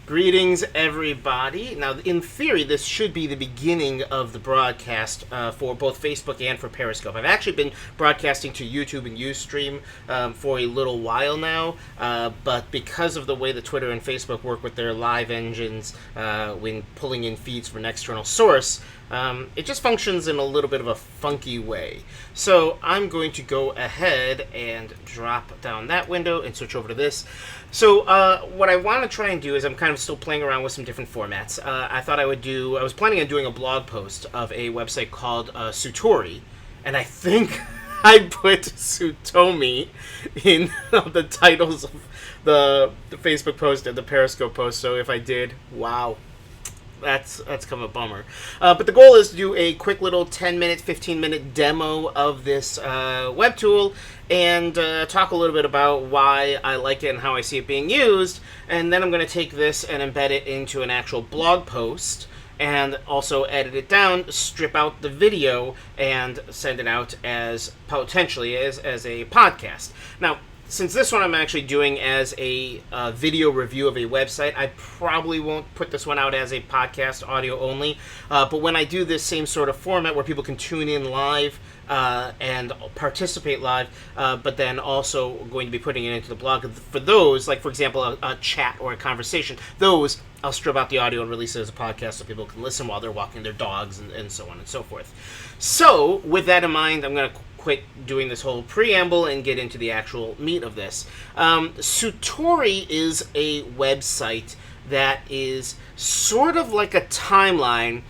Greetings, everybody. Now, in theory, this should be the beginning of the broadcast for both Facebook and for Periscope. I've actually been broadcasting to YouTube and Ustream for a little while now, but because of the way that Twitter and Facebook work with their live engines when pulling in feeds from an external source, it just functions in a little bit of a funky way. So I'm going to go ahead and drop down that window and switch over to this. So what I want to try and do is I'm kind of still playing around with some different formats. I was planning on doing a blog post of a website called Sutori, and I think I put Sutomi in the titles of the Facebook post and the Periscope post, so if I did, wow. That's kind of a bummer. But the goal is to do a quick little 10-minute, 15-minute demo of this web tool and talk a little bit about why I like it and how I see it being used. And then I'm going to take this and embed it into an actual blog post and also edit it down, strip out the video, and send it out as potentially as a podcast. Now, since this one I'm actually doing as a video review of a website, I probably won't put this one out as a podcast, audio only. But when I do this same sort of format where people can tune in live and participate live, but then also going to be putting it into the blog, for those, like for example, a chat or a conversation, those I'll strip out the audio and release it as a podcast so people can listen while they're walking their dogs and so on and so forth. So, with that in mind, I'm going to quit doing this whole preamble and get into the actual meat of this. Sutori is a website that is sort of like a timeline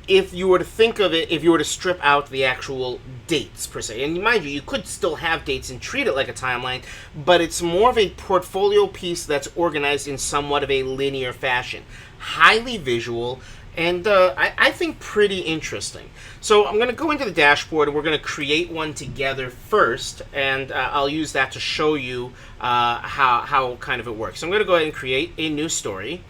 if you were to think of it, if you were to strip out the actual dates per se. And mind you, you could still have dates and treat it like a timeline, but it's more of a portfolio piece that's organized in somewhat of a linear fashion. Highly visual, and I think pretty interesting. So I'm going to go into the dashboard, and we're going to create one together first, and I'll use that to show you how kind of it works. So I'm going to go ahead and create a new story.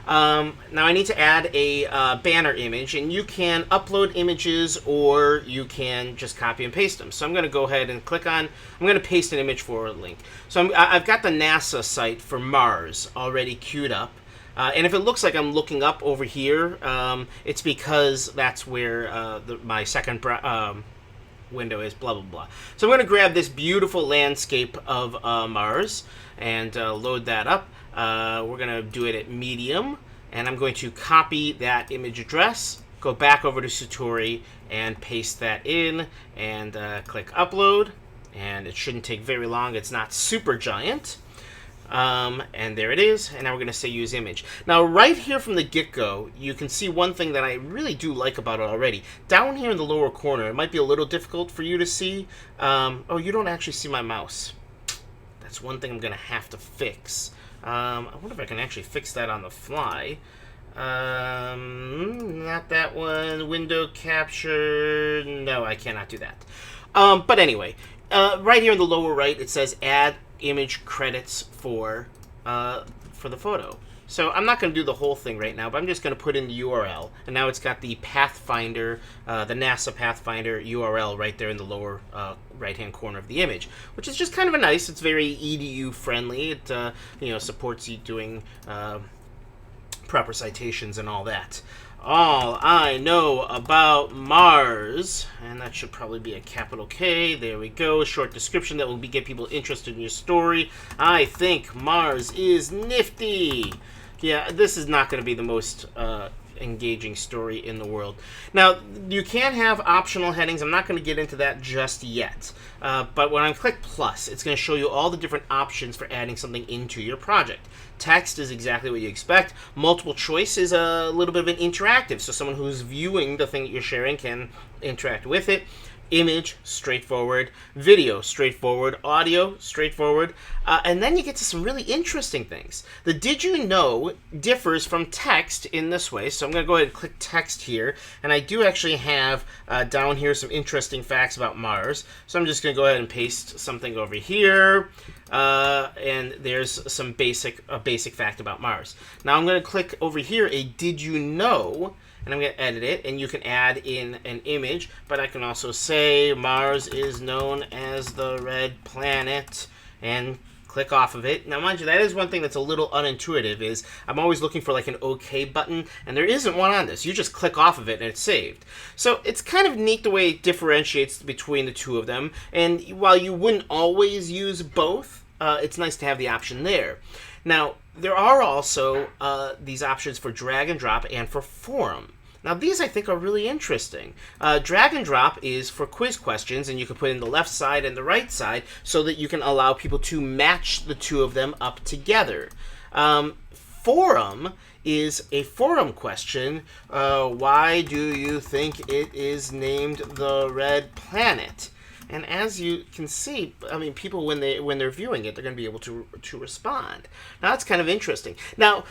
Now I need to add a banner image, and you can upload images or you can just copy and paste them. So I'm going to go ahead and I'm going to paste an image for a link. So I've got the NASA site for Mars already queued up. And if it looks like I'm looking up over here, it's because that's where my second window is, blah, blah, blah. So I'm going to grab this beautiful landscape of Mars and load that up. We're going to do it at medium, and I'm going to copy that image address, go back over to Sutori, and paste that in, and click upload. And it shouldn't take very long. It's not super giant. And there it is, and now we're going to say use image. Now right here from the get-go, you can see one thing that I really do like about it already. Down here in the lower corner, it might be a little difficult for you to see. Oh, you don't actually see my mouse. That's one thing I'm going to have to fix. I wonder if I can actually fix that on the fly. Not that one. Window capture. No, I cannot do that. But anyway, right here in the lower right, it says add image credits for the photo. So I'm not going to do the whole thing right now, but I'm just going to put in the URL, and now it's got the Pathfinder, the NASA Pathfinder URL right there in the lower right-hand corner of the image, which is just kind of nice. It's very EDU friendly. It supports you doing proper citations and all that. All I know about Mars, and that should probably be a capital K. There we go. Short description that will get people interested in your story. I think Mars is nifty. Yeah, this is not going to be the most engaging story in the world. Now, you can have optional headings. I'm not going to get into that just yet. But when I click plus, it's going to show you all the different options for adding something into your project. Text is exactly what you expect. Multiple choice is a little bit of an interactive, so someone who's viewing the thing that you're sharing can interact with it. Image, straightforward. Video, straightforward. Audio, straightforward. And then you get to some really interesting things. The did you know differs from text in this way. So I'm going to go ahead and click text here. And I do actually have down here some interesting facts about Mars. So I'm just going to go ahead and paste something over here. And there's some basic fact about Mars. Now I'm going to click over here a did you know, and I'm going to edit it, and you can add in an image, but I can also say Mars is known as the red planet, and click off of it. Now, mind you, that is one thing that's a little unintuitive, is I'm always looking for like an OK button, and there isn't one on this. You just click off of it and it's saved. So it's kind of neat the way it differentiates between the two of them, and while you wouldn't always use both, it's nice to have the option there. Now, there are also these options for drag and drop and for forum. Now, these I think are really interesting. Drag and drop is for quiz questions, and you can put in the left side and the right side so that you can allow people to match the two of them up together. Forum is a forum question. Why do you think it is named the Red Planet? And as you can see, I mean, people when they're viewing it, they're going to be able to respond. Now, that's kind of interesting. Now,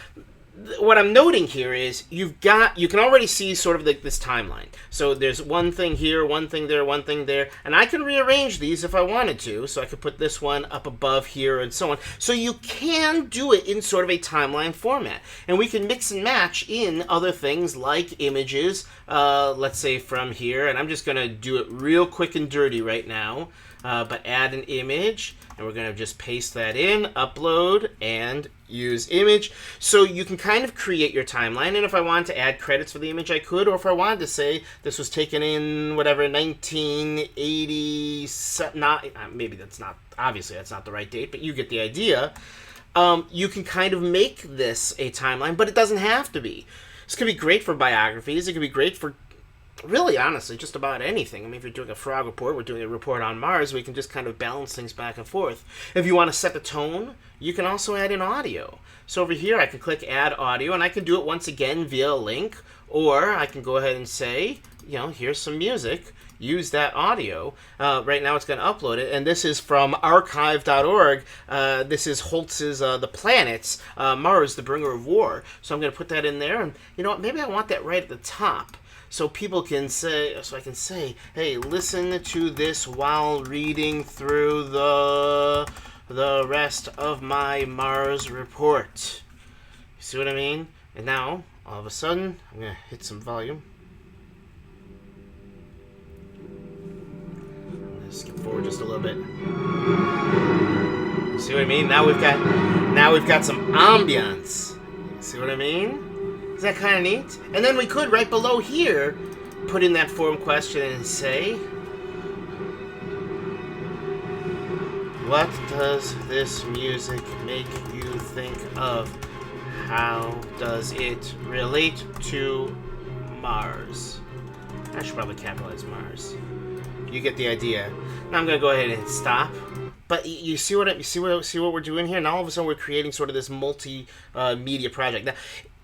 what I'm noting here is you can already see sort of this timeline. So there's one thing here, one thing there, one thing there, and I can rearrange these if I wanted to. So I could put this one up above here and so on. So you can do it in sort of a timeline format, and we can mix and match in other things like images. Let's say from here, and I'm just going to do it real quick and dirty right now. But add an image, and we're going to just paste that in, upload, and use image. So you can kind of create your timeline, and if I wanted to add credits for the image, I could, or if I wanted to say this was taken in, whatever, 1980, maybe that's not, obviously that's not the right date, but you get the idea. You can kind of make this a timeline, but it doesn't have to be. This could be great for biographies. It could be great for, really, honestly, just about anything. I mean, if you're doing a frog report, we're doing a report on Mars, we can just kind of balance things back and forth. If you want to set the tone, you can also add in audio. So over here, I can click Add Audio, and I can do it once again via a link, or I can go ahead and say, here's some music. Use that audio. Right now, it's going to upload it, and this is from archive.org. This is Holtz's The Planets, Mars, the Bringer of War. So I'm going to put that in there, and you know what? Maybe I want that right at the top. So people can say, so I can say, hey, listen to this while reading through the rest of my Mars report. You see what I mean? And now, all of a sudden, I'm going to hit some volume. I'm going to skip forward just a little bit. You see what I mean? Now we've got some ambience. You see what I mean? Is that kind of neat? And then we could, right below here, put in that forum question and say, what does this music make you think of? How does it relate to Mars? I should probably capitalize Mars. You get the idea. Now I'm going to go ahead and stop. But you see what we're doing here? Now all of a sudden we're creating sort of this multi-media project. Now,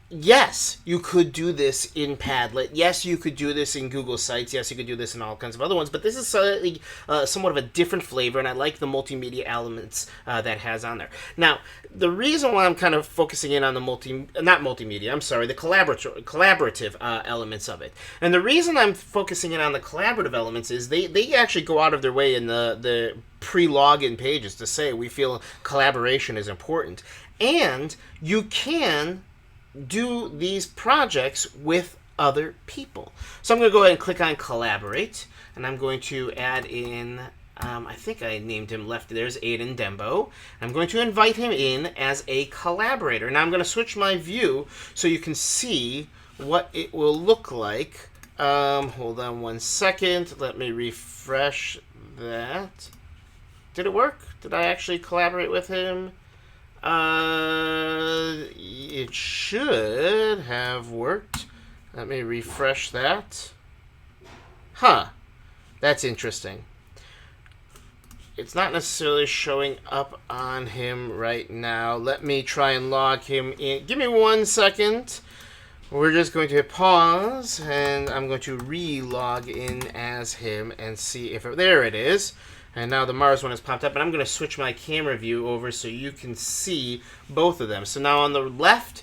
yes, you could do this in Padlet. Yes, you could do this in Google Sites. Yes, you could do this in all kinds of other ones. But this is slightly, somewhat of a different flavor, and I like the multimedia elements that it has on there. Now, the reason why I'm kind of focusing in on the the collaborative elements of it. And the reason I'm focusing in on the collaborative elements is they actually go out of their way in the pre-login pages to say we feel collaboration is important. And you can do these projects with other people. So I'm going to go ahead and click on Collaborate, and I'm going to add in, I think I named him left, there's Aiden Dembo. I'm going to invite him in as a collaborator. Now I'm going to switch my view so you can see what it will look like. Hold on one second. Let me refresh that. Did it work? Did I actually collaborate with him? It should have worked. Let me refresh that. Huh. That's interesting. It's not necessarily showing up on him right now. Let me try and log him in. Give me 1 second. We're just going to hit pause, and I'm going to re-log in as him and see if there it is. And now the Mars one has popped up, and I'm going to switch my camera view over so you can see both of them. So now on the left,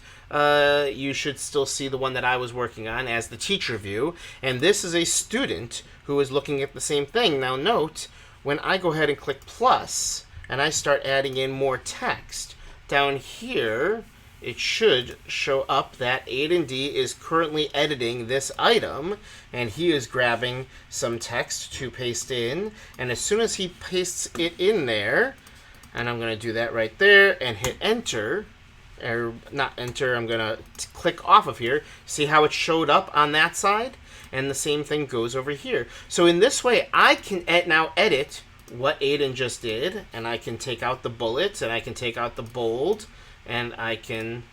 you should still see the one that I was working on as the teacher view. And this is a student who is looking at the same thing. Now note, when I go ahead and click plus, and I start adding in more text, down here, it should show up that Aiden D is currently editing this item, and he is grabbing some text to paste in. And as soon as he pastes it in there, And I'm going to do that right there and hit enter. Or not enter, I'm going to click off of here. See how it showed up on that side? And the same thing goes over here. So in this way, I can now edit what Aiden just did. And I can take out the bullets, and I can take out the bold. And I can,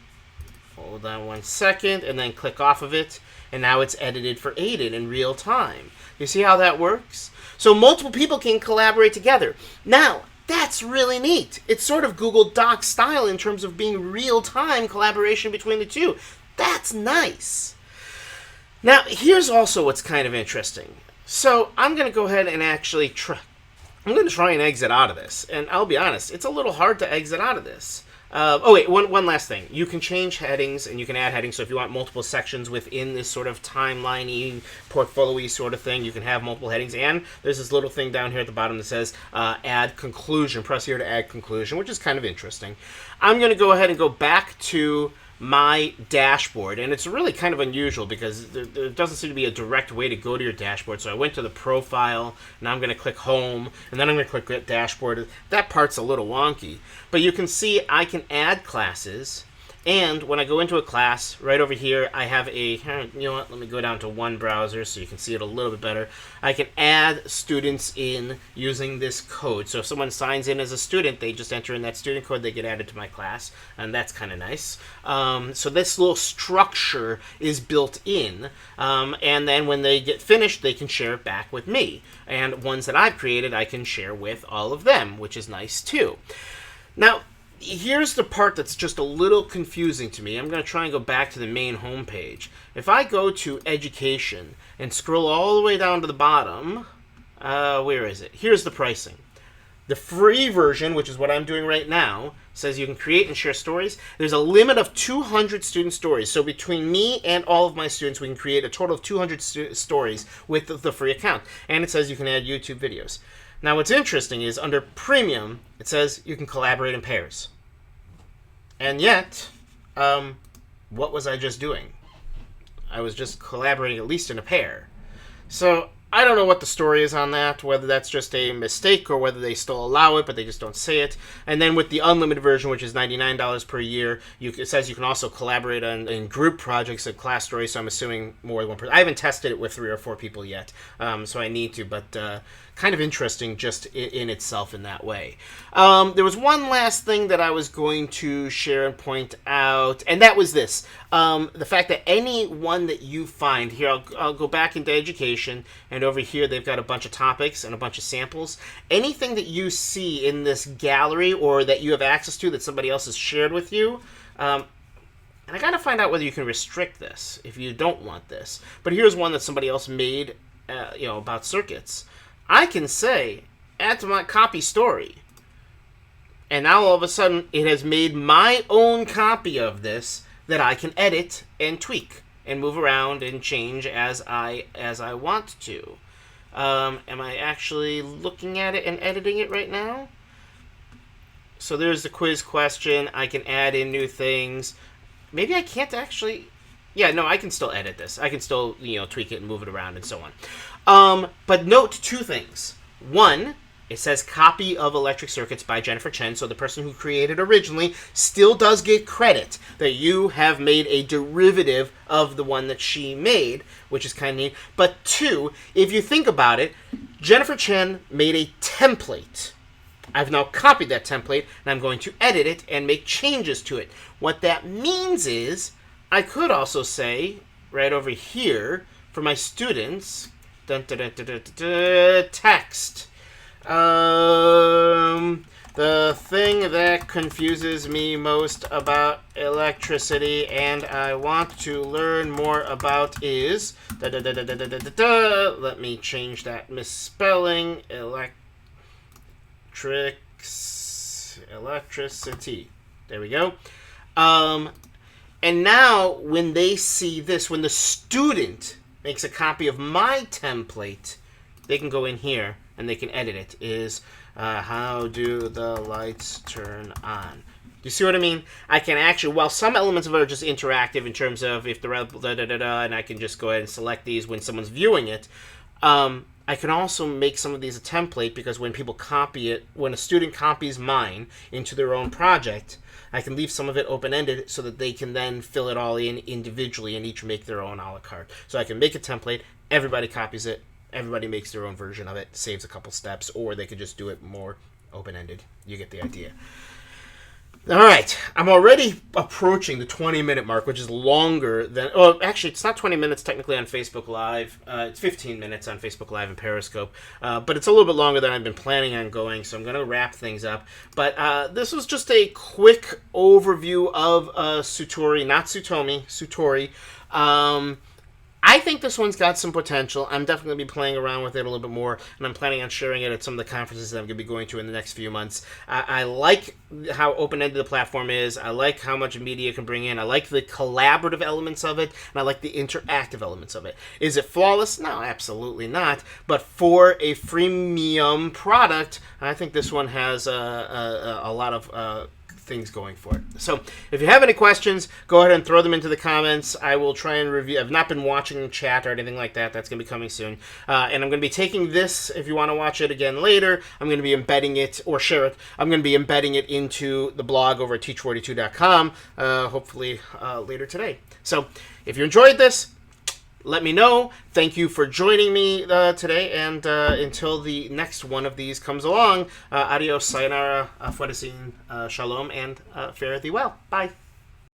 hold on one second, and then click off of it. And now it's edited for Aiden in real time. You see how that works? So multiple people can collaborate together. Now, that's really neat. It's sort of Google Docs style in terms of being real-time collaboration between the two. That's nice. Now, here's also what's kind of interesting. So I'm going to go ahead and actually I'm going to try and exit out of this. And I'll be honest, it's a little hard to exit out of this. One last thing. You can change headings, and you can add headings. So if you want multiple sections within this sort of timeline-y, portfolio-y sort of thing, you can have multiple headings. And there's this little thing down here at the bottom that says add conclusion. Press here to add conclusion, which is kind of interesting. I'm going to go ahead and go back to my dashboard, and it's really kind of unusual because there doesn't seem to be a direct way to go to your dashboard. So I went to the profile, and I'm going to click home, and then I'm going to click that dashboard. That part's a little wonky, but you can see I can add classes. And when I go into a class, right over here, I have a, you know what, let me go down to one browser so you can see it a little bit better. I can add students in using this code. So if someone signs in as a student, they just enter in that student code, they get added to my class, and that's kind of nice. So this little structure is built in, and then when they get finished, they can share it back with me. And ones that I've created, I can share with all of them, which is nice too. Now, here's the part that's just a little confusing to me. I'm going to try and go back to the main home page. If I go to education and scroll all the way down to the bottom, where is it? Here's the pricing. The free version, which is what I'm doing right now, says you can create and share stories. There's a limit of 200 student stories. So between me and all of my students, we can create a total of 200 stories with the free account. And it says you can add YouTube videos. Now, what's interesting is under Premium, it says you can collaborate in pairs. And yet, what was I just doing? I was just collaborating at least in a pair. So I don't know what the story is on that, whether that's just a mistake or whether they still allow it, but they just don't say it. And then with the unlimited version, which is $99 per year, it says you can also collaborate in group projects and class stories, so I'm assuming more than one person. I haven't tested it with 3 or 4 people yet, so I need to, but kind of interesting just in itself in that way. There was one last thing that I was going to share and point out, and that was this. The fact that any one that you find, here I'll go back into education, and over here they've got a bunch of topics and a bunch of samples. Anything that you see in this gallery or that you have access to that somebody else has shared with you, and I gotta find out whether you can restrict this if you don't want this. But here's one that somebody else made, about circuits. I can say, add to my copy story. And now all of a sudden, it has made my own copy of this that I can edit and tweak and move around and change as I want to. Am I actually looking at it and editing it right now? So there's the quiz question. I can add in new things. Maybe I can't actually... Yeah, no, I can still edit this. I can still, tweak it and move it around and so on. But note 2 things. One, it says copy of Electric Circuits by Jennifer Chen, so the person who created originally still does get credit that you have made a derivative of the one that she made, which is kind of neat. But 2, if you think about it, Jennifer Chen made a template. I've now copied that template, and I'm going to edit it and make changes to it. What that means is, I could also say, right over here, for my students, text. The thing that confuses me most about electricity and I want to learn more about is... Let me change that misspelling. Electricity. There we go. And now, when they see this, when the student makes a copy of my template, they can go in here and they can edit it. How do the lights turn on? Do you see what I mean? I can actually, while some elements of it are just interactive in terms of if the and I can just go ahead and select these when someone's viewing it, I I can also make some of these a template, because when people copy it, when a student copies mine into their own project, I can leave some of it open-ended so that they can then fill it all in individually and each make their own a la carte. So I can make a template, everybody copies it, everybody makes their own version of it, saves a couple steps, or they could just do it more open-ended. You get the idea. All right, I'm already approaching the 20-minute mark, which is longer than... Oh, actually, it's not 20 minutes technically on Facebook Live. It's 15 minutes on Facebook Live and Periscope. But it's a little bit longer than I've been planning on going, so I'm going to wrap things up. But this was just a quick overview of Sutori, not Sutomi, Sutori. I think this one's got some potential. I'm definitely going to be playing around with it a little bit more, and I'm planning on sharing it at some of the conferences that I'm going to be going to in the next few months. I like how open-ended the platform is. I like how much media it can bring in. I like the collaborative elements of it, and I like the interactive elements of it. Is it flawless? No, absolutely not. But for a freemium product, I think this one has a lot of... things going for it. So if you have any questions, go ahead and throw them into the comments. I will try and review. I've not been watching chat or anything like that. That's going to be coming soon. And I'm going to be taking this, if you want to watch it again later, I'm going to be embedding it, or share it, I'm going to be embedding it into the blog over at teach42.com, hopefully later today. So if you enjoyed this, let me know. Thank you for joining me today, and until the next one of these comes along, adios, sayonara, auf Wiedersehen, shalom, and fare thee well. Bye.